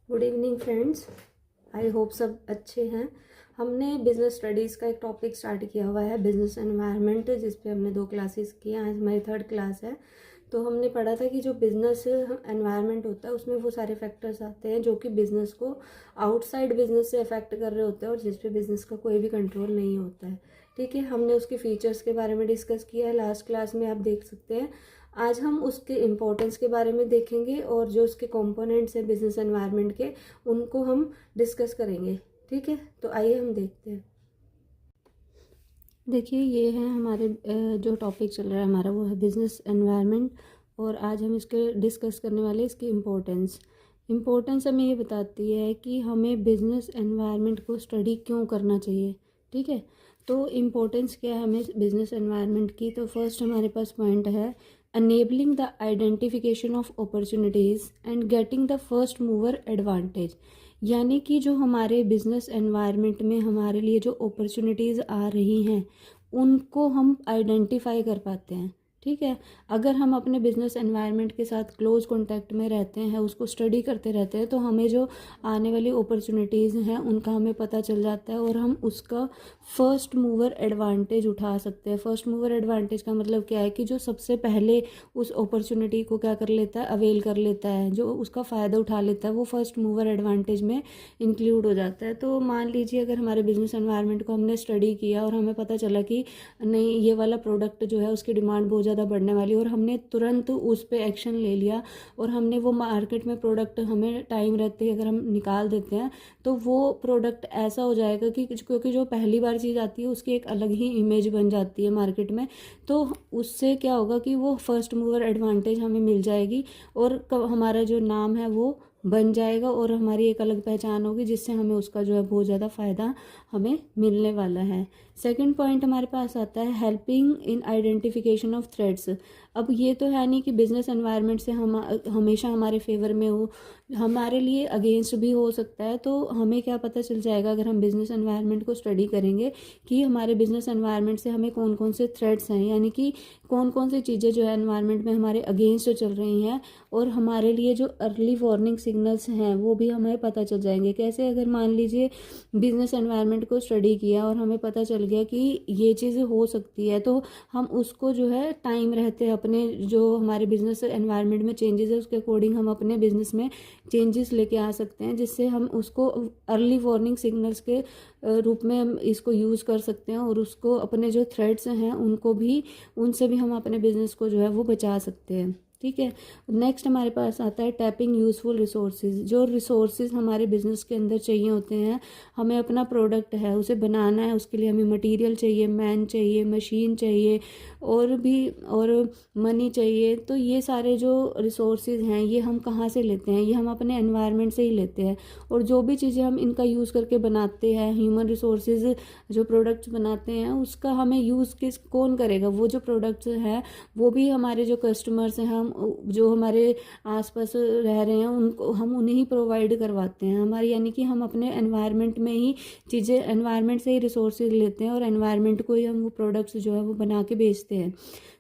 Good evening friends. I hope सब अच्छे हैं। हमने बिजनेस स्टडीज़ का एक टॉपिक स्टार्ट किया हुआ है, बिजनेस एनवायरनमेंट, जिस पे हमने 2 क्लासेस की हैं। आज हमारी 3rd क्लास है। तो हमने पढ़ा था कि जो बिजनेस एनवायरनमेंट होता है उसमें वो सारे फैक्टर्स आते हैं जो कि बिजनेस को आउटसाइड बिजनेस से अफेक्ट कर रहे होते हैं और जिस पे बिजनेस का कोई भी कंट्रोल नहीं होता है। ठीक है, हमने उसके फीचर्स के बारे में डिस्कस किया है लास्ट क्लास में, आप देख सकते हैं। आज हम उसके इम्पोर्टेंस के बारे में देखेंगे और जो उसके कंपोनेंट्स हैं बिजनेस एनवायरनमेंट के, उनको हम डिस्कस करेंगे। ठीक है, तो आइए हम देखते हैं। देखिए, ये है हमारे जो टॉपिक चल रहा है हमारा, वो है बिजनेस एनवायरनमेंट। और आज हम इसके डिस्कस करने वाले इसकी इम्पोर्टेंस हमें ये बताती है कि हमें बिजनेस एनवायरनमेंट को स्टडी क्यों करना चाहिए। ठीक है, तो इम्पोर्टेंस क्या है हमें बिजनेस एनवायरनमेंट की। तो फर्स्ट हमारे पास पॉइंट है enabling the identification of opportunities and getting the first mover advantage। यानी कि जो हमारे बिजनेस एनवायरनमेंट में हमारे लिए जो अपॉर्चुनिटीज़ आ रही हैं उनको हम आइडेंटिफाई कर पाते हैं। ठीक है, अगर हम अपने बिजनेस एनवायरनमेंट के साथ क्लोज कॉन्टैक्ट में रहते हैं, उसको स्टडी करते रहते हैं, तो हमें जो आने वाली अपॉर्चुनिटीज़ हैं उनका हमें पता चल जाता है और हम उसका फर्स्ट मूवर एडवांटेज उठा सकते हैं। फर्स्ट मूवर एडवांटेज का मतलब क्या है कि जो सबसे पहले उस अपॉर्चुनिटी को क्या कर लेता है, अवेल कर लेता है, जो उसका फ़ायदा उठा लेता है, वो फर्स्ट मूवर एडवांटेज में इंक्लूड हो जाता है। तो मान लीजिए अगर हमारे बिजनेस एनवायरनमेंट को हमने स्टडी किया और हमें पता चला कि नहीं, ये वाला प्रोडक्ट जो है उसकी डिमांड बहुत ज़्यादा बढ़ने वाली, और हमने तुरंत उस पर एक्शन ले लिया और हमने वो मार्केट में प्रोडक्ट हमें टाइम रहते अगर हम निकाल देते हैं तो वो प्रोडक्ट ऐसा हो जाएगा कि क्योंकि जो पहली बार चीज़ आती है उसकी एक अलग ही इमेज बन जाती है मार्केट में। तो उससे क्या होगा कि वो फर्स्ट मूवर एडवांटेज हमें मिल जाएगी और हमारा जो नाम है वो बन जाएगा और हमारी एक अलग पहचान होगी, जिससे हमें उसका जो है बहुत ज़्यादा फ़ायदा हमें मिलने वाला है। सेकंड पॉइंट हमारे पास आता है helping in identification of threads. अब ये तो है नहीं कि बिजनेस एनवायरनमेंट से हम हमेशा हमारे फेवर में हो, हमारे लिए अगेंस्ट भी हो सकता है। तो हमें क्या पता चल जाएगा अगर हम बिजनेस एनवायरनमेंट को स्टडी करेंगे कि हमारे बिजनेस एनवायरनमेंट से हमें कौन कौन से थ्रेड्स हैं, यानी कि कौन कौन सी चीज़ें जो है एनवायरनमेंट में हमारे अगेंस्ट चल रही हैं, और हमारे लिए जो अर्ली वार्निंग सिग्नल्स हैं वो भी हमें पता चल जाएंगे। कैसे, अगर मान लीजिए बिजनेस एनवायरनमेंट को स्टडी किया और हमें पता चल गया कि ये चीज़ हो सकती है, तो हम उसको जो है टाइम रहते अपने जो हमारे बिजनेस एनवायरनमेंट में चेंजेस है उसके अकॉर्डिंग हम अपने बिजनेस में चेंजेस लेके आ सकते हैं, जिससे हम उसको अर्ली वार्निंग सिग्नल्स के रूप में हम इसको यूज़ कर सकते हैं और उसको अपने जो थ्रेड्स हैं उनको भी, उनसे भी हम अपने बिजनेस को जो है वो बचा सकते हैं। ठीक है, नेक्स्ट हमारे पास आता है टैपिंग यूज़फुल रिसोर्सेज। जो रिसोर्सेज हमारे बिजनेस के अंदर चाहिए होते हैं, हमें अपना प्रोडक्ट है उसे बनाना है, उसके लिए हमें मटेरियल चाहिए, मैन चाहिए, मशीन चाहिए और मनी चाहिए। तो ये सारे जो रिसोर्सेज हैं ये हम कहाँ से लेते हैं, ये हम अपने एनवायरनमेंट से ही लेते हैं। और जो भी चीज़ें हम इनका यूज़ करके बनाते हैं, ह्यूमन रिसोर्सेज जो प्रोडक्ट्स बनाते हैं, उसका हमें यूज़ कौन करेगा, वो जो प्रोडक्ट्स हैं वो भी हमारे जो कस्टमर्स हैं, हम जो हमारे आसपास रह रहे हैं उनको हम उन्हें ही प्रोवाइड करवाते हैं। हमारी यानी कि हम अपने एनवायरनमेंट में ही चीज़ें, एनवायरनमेंट से ही रिसोर्सेज लेते हैं और एनवायरनमेंट को ही हम वो प्रोडक्ट्स जो है वो बना के बेचते हैं।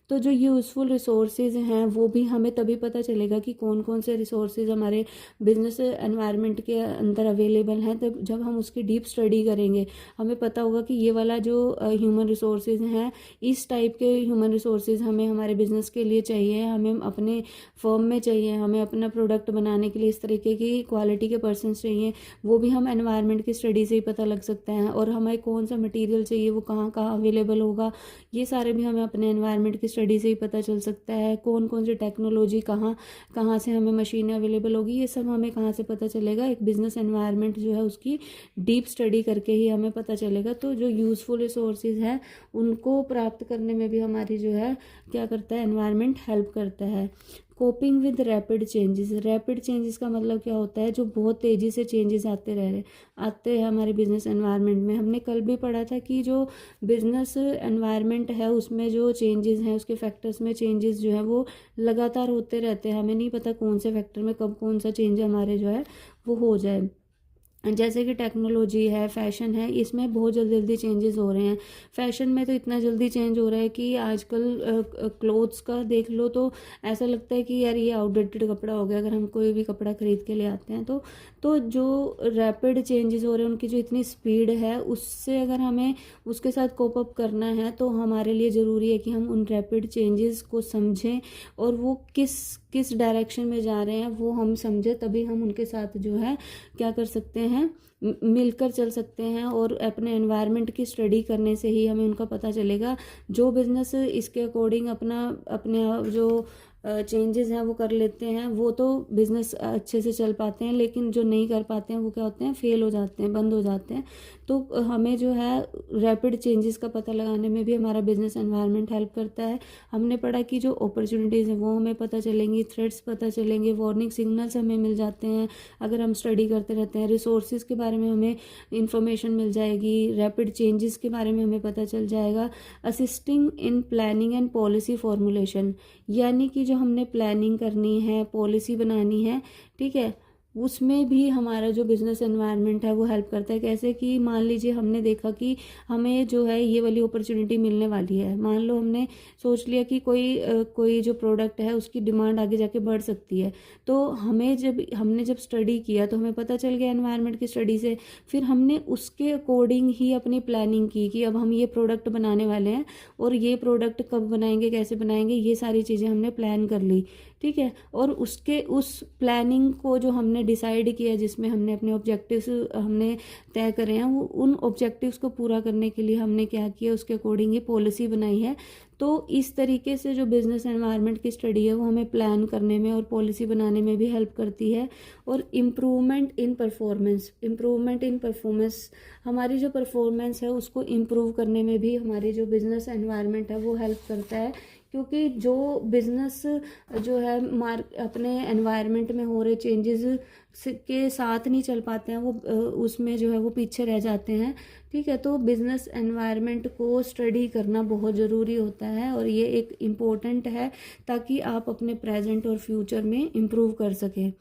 तो जो यूज़फुल रिसोर्सेज हैं वो भी हमें तभी पता चलेगा कि कौन कौन से रिसोर्सेज हमारे बिजनेस एनवायरनमेंट के अंदर अवेलेबल हैं। तब जब हम उसकी डीप स्टडी करेंगे हमें पता होगा कि ये वाला जो ह्यूमन रिसोर्सेज हैं, इस टाइप के ह्यूमन रिसोर्सेज हमें हमारे बिजनेस के लिए चाहिए, हमें अपने फर्म में चाहिए, हमें अपना प्रोडक्ट बनाने के लिए इस तरीके की क्वालिटी के पर्सनस चाहिए। वो भी हम एनवायरनमेंट की स्टडी से ही पता लग सकता है। और हमें कौन सा मटीरियल चाहिए, वो कहाँ कहाँ अवेलेबल होगा, ये सारे भी हमें अपने एनवायरनमेंट की स्टडी से ही पता चल सकता है। कौन कौन सी टेक्नोलॉजी कहाँ कहाँ से हमें मशीनें अवेलेबल होगी, ये सब हमें कहाँ से पता चलेगा, एक बिजनेस एनवायरनमेंट जो है उसकी डीप स्टडी करके ही हमें पता चलेगा। तो जो यूज़फुल रिसोर्सेज हैं उनको प्राप्त करने में भी हमारी जो है क्या करता है, एनवायरनमेंट हेल्प करता है। Coping with rapid changes. Rapid changes का मतलब क्या होता है, जो बहुत तेज़ी से चेंजेस आते हैं हमारे बिजनेस एनवायरनमेंट में। हमने कल भी पढ़ा था कि जो बिजनेस एनवायरनमेंट है उसमें जो चेंजेस हैं, उसके फैक्टर्स में चेंजेस जो है वो लगातार होते रहते हैं। हमें नहीं पता कौन से फैक्टर में कब कौन सा चेंज हमारे जो है वो हो जाए। जैसे कि टेक्नोलॉजी है, फैशन है, इसमें बहुत जल्दी जल्दी चेंजेस हो रहे हैं। फैशन में तो इतना जल्दी चेंज हो रहा है कि आजकल क्लोथ्स का देख लो तो ऐसा लगता है कि यार ये आउटडेटेड कपड़ा हो गया, अगर हम कोई भी कपड़ा खरीद के ले आते हैं तो जो रैपिड चेंजेस हो रहे हैं, उनकी जो इतनी स्पीड है, उससे अगर हमें उसके साथ कोप अप करना है तो हमारे लिए ज़रूरी है कि हम उन रैपिड चेंजेस को समझें और वो किस किस डायरेक्शन में जा रहे हैं वो हम समझें, तभी हम उनके साथ जो है क्या कर सकते हैं, मिलकर चल सकते हैं। और अपने एनवायरनमेंट की स्टडी करने से ही हमें उनका पता चलेगा। जो बिजनेस इसके अकॉर्डिंग अपने जो चेंजेस हैं वो कर लेते हैं, वो तो बिज़नेस अच्छे से चल पाते हैं, लेकिन जो नहीं कर पाते हैं वो क्या होते हैं, फेल हो जाते हैं, बंद हो जाते हैं। तो हमें जो है रैपिड चेंजेस का पता लगाने में भी हमारा बिजनेस एनवायरनमेंट हेल्प करता है। हमने पढ़ा कि जो अपॉर्चुनिटीज़ हैं वो हमें पता चलेंगी, थ्रेट्स पता चलेंगे, वार्निंग सिग्नल्स हमें मिल जाते हैं अगर हम स्टडी करते रहते हैं। रिसोर्सेज के बारे में हमें इंफॉर्मेशन मिल जाएगी, रैपिड चेंजेस के बारे में हमें पता चल जाएगा। Assisting in planning and policy formulation, यानी कि जो हमने प्लानिंग करनी है, पॉलिसी बनानी है, ठीक है, उसमें भी हमारा जो बिज़नेस एनवायरनमेंट है वो हेल्प करता है। कैसे कि मान लीजिए हमने देखा कि हमें जो है ये वाली अपॉर्चुनिटी मिलने वाली है। मान लो हमने सोच लिया कि कोई जो प्रोडक्ट है उसकी डिमांड आगे जाके बढ़ सकती है, तो हमने जब स्टडी किया तो हमें पता चल गया एनवायरनमेंट की स्टडी से, फिर हमने उसके अकॉर्डिंग ही अपनी प्लानिंग की कि अब हम ये प्रोडक्ट बनाने वाले हैं और ये प्रोडक्ट कब बनाएंगे, कैसे बनाएंगे, ये सारी चीज़ें हमने प्लान कर ली, ठीक है। और उस प्लानिंग को जो हमने डिसाइड किया, जिसमें हमने अपने ऑब्जेक्टिव्स हमने तय करे हैं, वो उन ऑब्जेक्टिव्स को पूरा करने के लिए हमने क्या किया, उसके अकॉर्डिंग ही पॉलिसी बनाई है। तो इस तरीके से जो बिज़नेस एनवायरनमेंट की स्टडी है वो हमें प्लान करने में और पॉलिसी बनाने में भी हेल्प करती है। और इम्प्रूवमेंट इन परफॉर्मेंस, हमारी जो परफॉर्मेंस है उसको इम्प्रूव करने में भी हमारी जो बिज़नेस एनवायरनमेंट है वो हेल्प करता है। क्योंकि जो बिज़नेस जो है अपने एनवायरनमेंट में हो रहे चेंजेस के साथ नहीं चल पाते हैं, वो उसमें जो है वो पीछे रह जाते हैं, ठीक है। तो बिज़नेस एनवायरनमेंट को स्टडी करना बहुत ज़रूरी होता है और ये एक इम्पोर्टेंट है ताकि आप अपने प्रेजेंट और फ्यूचर में इम्प्रूव कर सकें,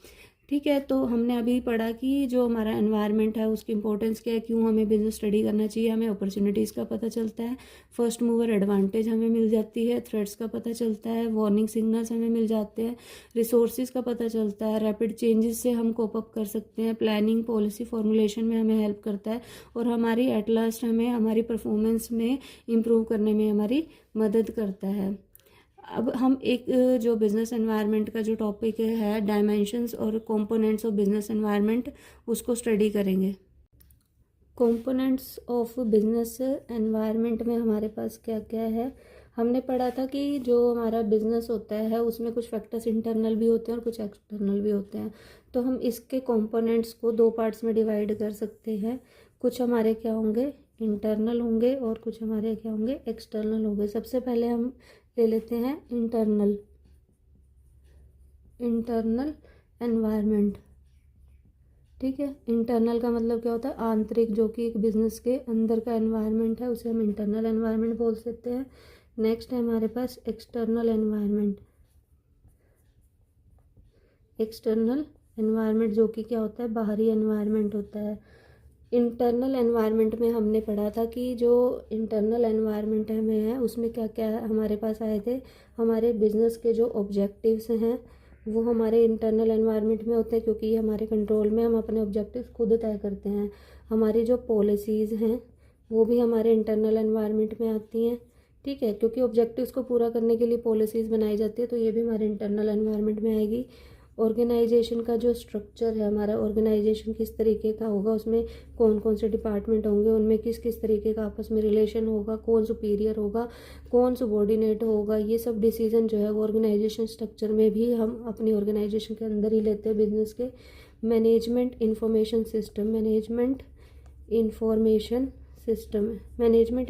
ठीक है। तो हमने अभी पढ़ा कि जो हमारा एनवायरनमेंट है उसकी इंपॉर्टेंस क्या है, क्यों हमें बिजनेस स्टडी करना चाहिए, हमें अपॉर्चुनिटीज़ का पता चलता है, फर्स्ट मूवर एडवांटेज हमें मिल जाती है, थ्रेट्स का पता चलता है, वार्निंग सिग्नल्स हमें मिल जाते हैं, रिसोर्सेज का पता चलता है, रैपिड चेंजेस से हम कोप अप कर सकते हैं, प्लानिंग पॉलिसी फॉर्मुलेशन में हमें हेल्प करता है और हमारी एट लास्ट हमें हमारी परफॉर्मेंस में इम्प्रूव करने में हमारी मदद करता है। अब हम एक जो बिज़नेस एनवायरनमेंट का जो टॉपिक है, डायमेंशंस और कंपोनेंट्स ऑफ बिज़नेस एनवायरनमेंट, उसको स्टडी करेंगे। कंपोनेंट्स ऑफ बिज़नेस एनवायरनमेंट में हमारे पास क्या क्या है, हमने पढ़ा था कि जो हमारा बिज़नेस होता है उसमें कुछ फैक्टर्स इंटरनल भी होते हैं और कुछ एक्सटर्नल भी होते हैं। तो हम इसके कंपोनेंट्स को दो पार्ट्स में डिवाइड कर सकते हैं। कुछ हमारे क्या होंगे, इंटरनल होंगे और कुछ हमारे क्या होंगे, एक्सटर्नल होंगे। सबसे पहले हम ले लेते हैं इंटरनल एनवायरनमेंट, ठीक है। इंटरनल का मतलब क्या होता है, आंतरिक, जो कि एक बिजनेस के अंदर का एनवायरनमेंट है उसे हम इंटरनल एनवायरनमेंट बोल सकते हैं। नेक्स्ट है हमारे पास एक्सटर्नल एनवायरनमेंट जो कि क्या होता है, बाहरी एनवायरनमेंट होता है। इंटरनल एनवायरनमेंट में हमने पढ़ा था कि जो इंटरनल एनवायरनमेंट में है उसमें क्या क्या हमारे पास आए थे, हमारे बिजनेस के जो ऑब्जेक्टिव्स हैं वो हमारे इंटरनल एनवायरनमेंट में होते हैं, क्योंकि ये हमारे कंट्रोल में, हम अपने ऑब्जेक्टिव्स खुद तय करते हैं। हमारी जो पॉलिसीज़ हैं वो भी हमारे इंटरनल एनवायरनमेंट में आती हैं, ठीक है, क्योंकि ऑब्जेक्टिव्स को पूरा करने के लिए पॉलिसीज़ बनाई जाती है, तो ये भी हमारे इंटरनल एनवायरनमेंट में आएगी। ऑर्गेनाइजेशन का जो स्ट्रक्चर है, हमारा ऑर्गेनाइजेशन किस तरीके का होगा, उसमें कौन कौन से डिपार्टमेंट होंगे, उनमें किस किस तरीके का आपस में रिलेशन होगा, कौन सुपीरियर होगा, कौन सबॉर्डिनेट होगा, ये सब डिसीजन जो है वो ऑर्गेनाइजेशन स्ट्रक्चर में भी हम अपनी ऑर्गेनाइजेशन के अंदर ही लेते हैं बिजनेस के। मैनेजमेंट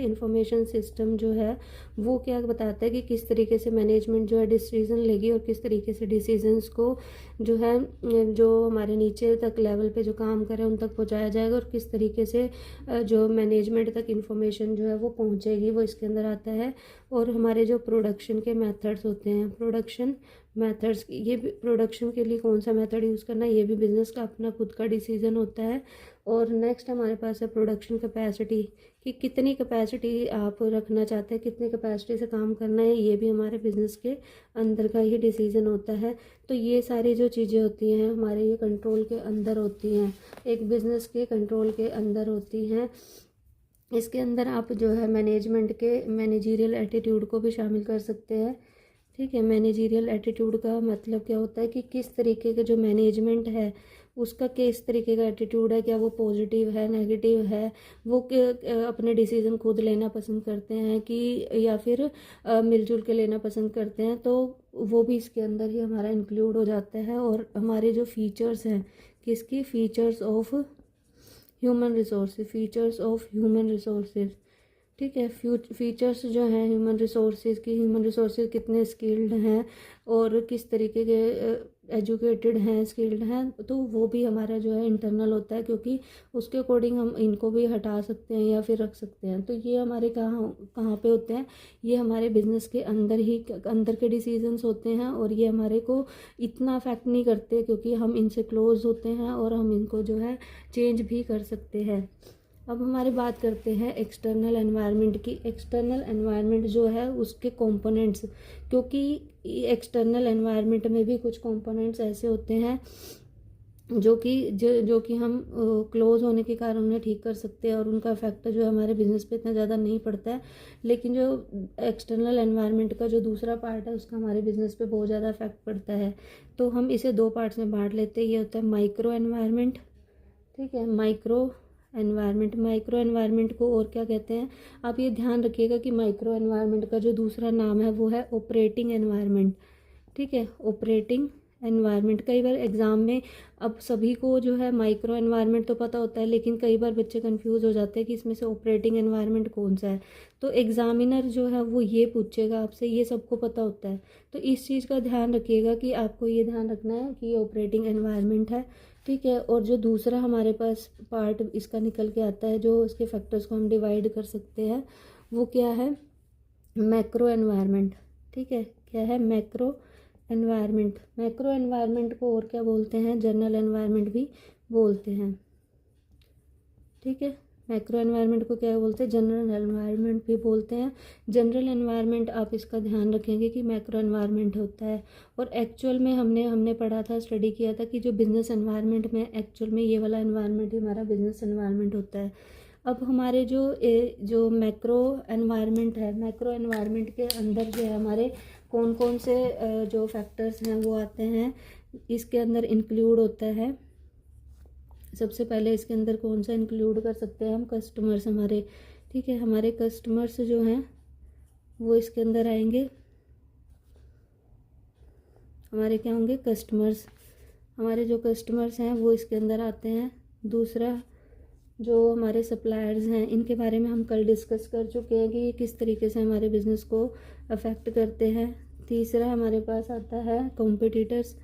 इंफॉर्मेशन सिस्टम जो है वो क्या बताता है कि किस तरीके से मैनेजमेंट जो है डिसीजन लेगी और किस तरीके से डिसीजंस को जो है, जो हमारे नीचे तक लेवल पे जो काम करे उन तक पहुंचाया जाएगा और किस तरीके से जो मैनेजमेंट तक इंफॉर्मेशन जो है वो पहुंचेगी, वो इसके अंदर आता है। और हमारे जो प्रोडक्शन के मेथड्स होते हैं, प्रोडक्शन मेथड्स, ये भी प्रोडक्शन के लिए कौन सा मेथड यूज़ करना है, ये भी बिज़नेस का अपना खुद का डिसीजन होता है। और नेक्स्ट हमारे पास है प्रोडक्शन कैपेसिटी, कि कितनी कैपेसिटी आप रखना चाहते हैं, कितनी कैपेसिटी से काम करना है, ये भी हमारे बिज़नेस के अंदर का ही डिसीजन होता है। तो ये सारी जो चीज़ें होती हैं हमारे ये कंट्रोल के अंदर होती हैं, एक बिज़नेस के कंट्रोल के अंदर होती हैं। इसके अंदर आप जो है मैनेजमेंट के मैनेजीरियल एटीट्यूड को भी शामिल कर सकते हैं। ठीक है, मैनेजीरियल एटीट्यूड का मतलब क्या होता है कि किस तरीके के जो मैनेजमेंट है उसका किस तरीके का एटीट्यूड है, क्या वो पॉजिटिव है, नेगेटिव है, वो अपने डिसीजन खुद लेना पसंद करते हैं कि या फिर मिलजुल के लेना पसंद करते हैं, तो वो भी इसके अंदर ही हमारा इंक्लूड हो जाता है। और हमारे जो फीचर्स हैं, किसकी, features of human resources, features of human resources. ठीक है, फीचर्स जो हैं ह्यूमन रिसोर्सेज की, ह्यूमन रिसोर्सेज कितने स्किल्ड हैं और किस तरीके के एजुकेटेड हैं, स्किल्ड हैं, तो वो भी हमारा जो है इंटरनल होता है, क्योंकि उसके अकॉर्डिंग हम इनको भी हटा सकते हैं या फिर रख सकते हैं। तो ये हमारे कहाँ कहाँ पे होते हैं, ये हमारे बिजनेस के अंदर ही अंदर के डिसीजंस होते हैं, और ये हमारे को इतना अफेक्ट नहीं करते क्योंकि हम इनसे क्लोज होते हैं और हम इनको जो है चेंज भी कर सकते हैं। अब हमारी बात करते हैं एक्सटर्नल एनवायरनमेंट की। एक्सटर्नल एनवायरनमेंट जो है उसके कंपोनेंट्स, क्योंकि एक्सटर्नल एनवायरनमेंट में भी कुछ कंपोनेंट्स ऐसे होते हैं जो कि हम क्लोज होने के कारण उन्हें ठीक कर सकते हैं और उनका इफेक्ट जो है हमारे बिजनेस पे इतना ज़्यादा नहीं पड़ता है। लेकिन जो एक्सटर्नल एनवायरनमेंट का जो दूसरा पार्ट है उसका हमारे बिजनेस पे बहुत ज़्यादा इफेक्ट पड़ता है। तो हम इसे दो पार्ट्स में बांट लेते हैं। ये होता है माइक्रो एनवायरनमेंट। ठीक है, माइक्रो एनवायरनमेंट। माइक्रो एनवायरनमेंट को और क्या कहते हैं, आप ये ध्यान रखिएगा कि माइक्रो एनवायरनमेंट का जो दूसरा नाम है वो है ऑपरेटिंग एनवायरनमेंट। ठीक है, ऑपरेटिंग एनवायरनमेंट। कई बार एग्ज़ाम में अब सभी को जो है माइक्रो एनवायरनमेंट तो पता होता है, लेकिन कई बार बच्चे कंफ्यूज हो जाते हैं कि इसमें से ऑपरेटिंग एनवायरनमेंट कौन सा है। तो एग्जामिनर जो है वो ये पूछेगा आपसे, ये सबको पता होता है। तो इस चीज़ का ध्यान रखिएगा कि आपको ये ध्यान रखना है कि ये ऑपरेटिंग एनवायरनमेंट है। ठीक है, और जो दूसरा हमारे पास पार्ट इसका निकल के आता है, जो इसके फैक्टर्स को हम डिवाइड कर सकते हैं, वो क्या है, मैक्रो एनवायरनमेंट। ठीक है, क्या है, मैक्रो एनवायरनमेंट। मैक्रो एनवायरनमेंट को और क्या बोलते हैं, जनरल एनवायरनमेंट भी बोलते हैं। ठीक है, मैक्रो एनवायरनमेंट को क्या बोलते हैं, जनरल एनवायरनमेंट भी बोलते हैं। जनरल एनवायरनमेंट आप इसका ध्यान रखेंगे कि मैक्रो एनवायरनमेंट होता है। और एक्चुअल में हमने पढ़ा था, स्टडी किया था कि जो बिजनेस एनवायरनमेंट में एक्चुअल में ये वाला एनवायरनमेंट ही हमारा बिजनेस एनवायरनमेंट होता है। अब हमारे जो मैक्रो एनवायरनमेंट है, मैक्रो एनवायरनमेंट के अंदर जो है हमारे कौन कौन से जो फैक्टर्स हैं वो आते हैं, इसके अंदर इंक्लूड होता है। सबसे पहले इसके अंदर कौन सा इंक्लूड कर सकते हैं हम, कस्टमर्स हमारे। ठीक है, हमारे कस्टमर्स जो हैं वो इसके अंदर आएंगे। हमारे क्या होंगे, कस्टमर्स। हमारे जो कस्टमर्स हैं वो इसके अंदर आते हैं। दूसरा, जो हमारे सप्लायर्स हैं, इनके बारे में हम कल डिस्कस कर चुके हैं कि ये किस तरीके से हमारे बिजनेस को अफेक्ट करते हैं। तीसरा हमारे पास आता है कॉम्पिटिटर्स।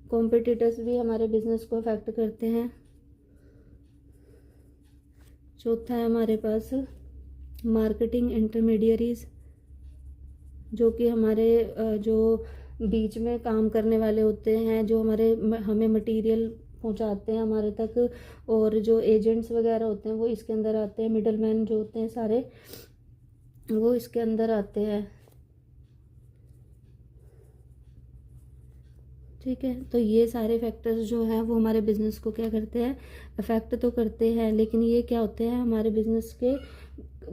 कॉम्पिटिटर्स भी हमारे बिजनेस को अफेक्ट करते हैं। चौथा है हमारे पास मार्केटिंग इंटरमीडियरीज, जो कि हमारे जो बीच में काम करने वाले होते हैं, जो हमें मटेरियल पहुंचाते हैं हमारे तक, और जो एजेंट्स वगैरह होते हैं वो इसके अंदर आते हैं। मिडल मैन जो होते हैं सारे वो इसके अंदर आते हैं। ठीक है, तो ये सारे फैक्टर्स जो हैं वो हमारे बिजनेस को क्या करते हैं, अफेक्ट तो करते हैं, लेकिन ये क्या होते हैं, हमारे बिजनेस के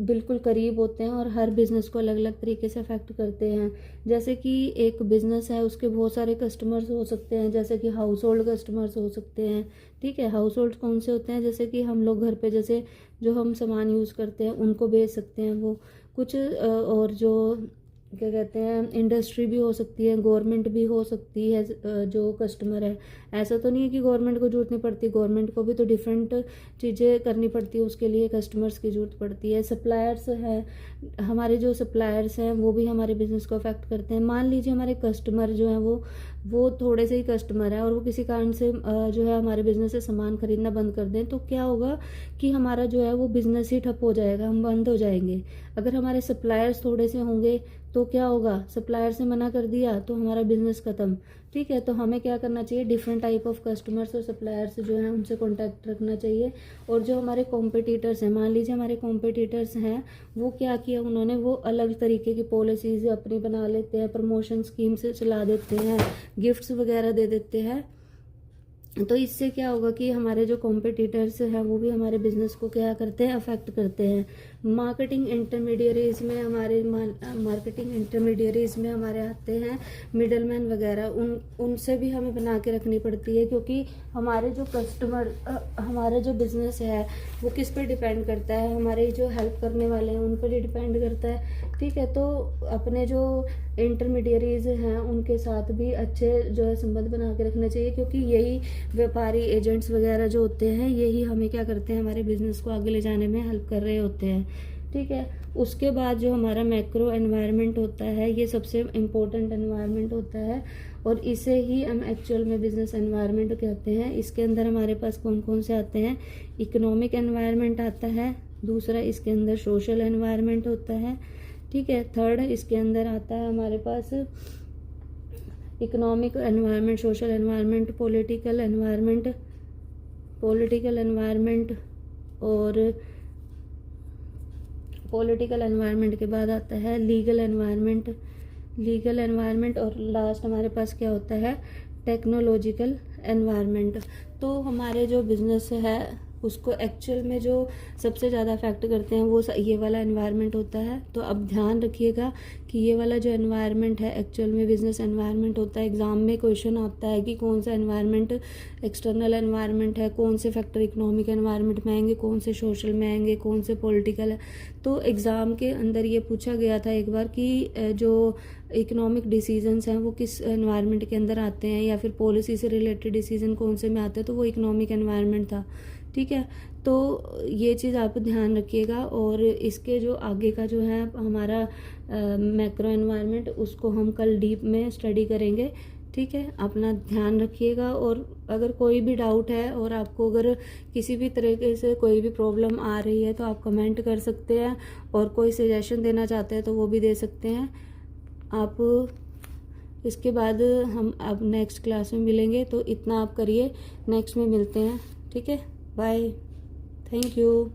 बिल्कुल करीब होते हैं और हर बिज़नेस को अलग अलग तरीके से अफेक्ट करते हैं। जैसे कि एक बिज़नेस है, उसके बहुत सारे कस्टमर्स हो सकते हैं, जैसे कि हाउस होल्ड कस्टमर्स हो सकते हैं। ठीक है, हाउस होल्ड कौन से होते हैं, जैसे कि हम लोग घर पे जैसे जो हम सामान यूज़ करते हैं उनको बेच सकते हैं वो कुछ, और जो क्या कहते हैं, इंडस्ट्री भी हो सकती है, गवर्नमेंट भी हो सकती है। जो कस्टमर है, ऐसा तो नहीं है कि गवर्नमेंट को जरूरत नहीं पड़ती, गवर्नमेंट को भी तो डिफरेंट चीज़ें करनी पड़ती है, उसके लिए कस्टमर्स की ज़रूरत पड़ती है। सप्लायर्स है, हमारे जो सप्लायर्स हैं वो भी हमारे बिज़नेस को अफेक्ट करते हैं। मान लीजिए हमारे कस्टमर जो हैं वो थोड़े से ही कस्टमर हैं और वो किसी कारण से जो है हमारे बिज़नेस से सामान खरीदना बंद कर दें, तो क्या होगा कि हमारा जो है वो बिज़नेस ही ठप हो जाएगा, हम बंद हो जाएंगे। अगर हमारे सप्लायर्स थोड़े से होंगे तो क्या होगा, सप्लायर से मना कर दिया तो हमारा बिजनेस ख़त्म। ठीक है, तो हमें क्या करना चाहिए, डिफरेंट टाइप ऑफ कस्टमर्स और सप्लायर्स जो हैं उनसे कांटेक्ट रखना चाहिए। और जो हमारे कॉम्पिटिटर्स हैं, मान लीजिए हमारे कॉम्पिटिटर्स हैं, वो क्या किया उन्होंने, वो अलग तरीके की पॉलिसीज़ अपनी बना लेते हैं, प्रमोशन स्कीम से चला देते हैं, गिफ्ट्स वगैरह दे देते हैं। तो इससे क्या होगा कि हमारे जो कॉम्पिटिटर्स हैं वो भी हमारे बिजनेस को क्या करते हैं, अफेक्ट करते हैं। मार्केटिंग इंटरमीडियरीज में हमारे आते हैं मिडलमैन वगैरह, उनसे भी हमें बना के रखनी पड़ती है, क्योंकि हमारे जो कस्टमर हमारा जो बिज़नेस है वो किस पे डिपेंड करता है, हमारे जो हेल्प करने वाले हैं उन पर ही डिपेंड करता है। ठीक है, तो अपने जो इंटरमीडियरीज हैं उनके साथ भी अच्छे जो है संबंध बना के रखना चाहिए, क्योंकि यही व्यापारी एजेंट्स वगैरह जो होते हैं यही हमें क्या करते हैं, हमारे बिजनेस को आगे ले जाने में हेल्प कर रहे होते हैं। ठीक है, उसके बाद जो हमारा मैक्रो एनवायरनमेंट होता है, ये सबसे इम्पोर्टेंट एनवायरनमेंट होता है और इसे ही हम एक्चुअल में बिजनेस एनवायरनमेंट कहते हैं। इसके अंदर हमारे पास कौन कौन से आते हैं, इकोनॉमिक एनवायरनमेंट आता है, दूसरा इसके अंदर सोशल एनवायरनमेंट होता है। ठीक है, थर्ड इसके अंदर आता है हमारे पास economic environment, social environment, political environment और पॉलिटिकल एनवायरनमेंट के बाद आता है लीगल एनवायरनमेंट और लास्ट हमारे पास क्या होता है, टेक्नोलॉजिकल एनवायरनमेंट। तो हमारे जो बिज़नेस है उसको एक्चुअल में जो सबसे ज़्यादा अफेक्ट करते हैं वो ये वाला एनवायरनमेंट होता है। तो अब ध्यान रखिएगा कि ये वाला जो एनवायरनमेंट है एक्चुअल में बिजनेस एनवायरनमेंट होता है। एग्ज़ाम में क्वेश्चन आता है कि कौन सा एनवायरनमेंट एक्सटर्नल एनवायरनमेंट है, कौन से फैक्टर इकोनॉमिक एनवायरनमेंट में आएंगे, कौन से सोशल में आएंगे, कौन से पॉलिटिकल है। तो एग्ज़ाम के अंदर ये पूछा गया था एक बार कि जो इकोनॉमिक डिसीजंस हैं वो किस एनवायरनमेंट के अंदर आते हैं, या फिर पॉलिसी से रिलेटेड डिसीजन कौन से में आते हैं, तो वो इकोनॉमिक एनवायरनमेंट था। ठीक है, तो ये चीज़ आप ध्यान रखिएगा। और इसके जो आगे का जो है हमारा मैक्रो एनवायरनमेंट, उसको हम कल डीप में स्टडी करेंगे। ठीक है, अपना ध्यान रखिएगा। और अगर कोई भी डाउट है और आपको अगर किसी भी तरीके से कोई भी प्रॉब्लम आ रही है तो आप कमेंट कर सकते हैं, और कोई सजेशन देना चाहते हैं तो वो भी दे सकते हैं आप। इसके बाद हम अब नेक्स्ट क्लास में मिलेंगे, तो इतना आप करिए, नेक्स्ट में मिलते हैं। ठीक है, बाय, थैंक यू।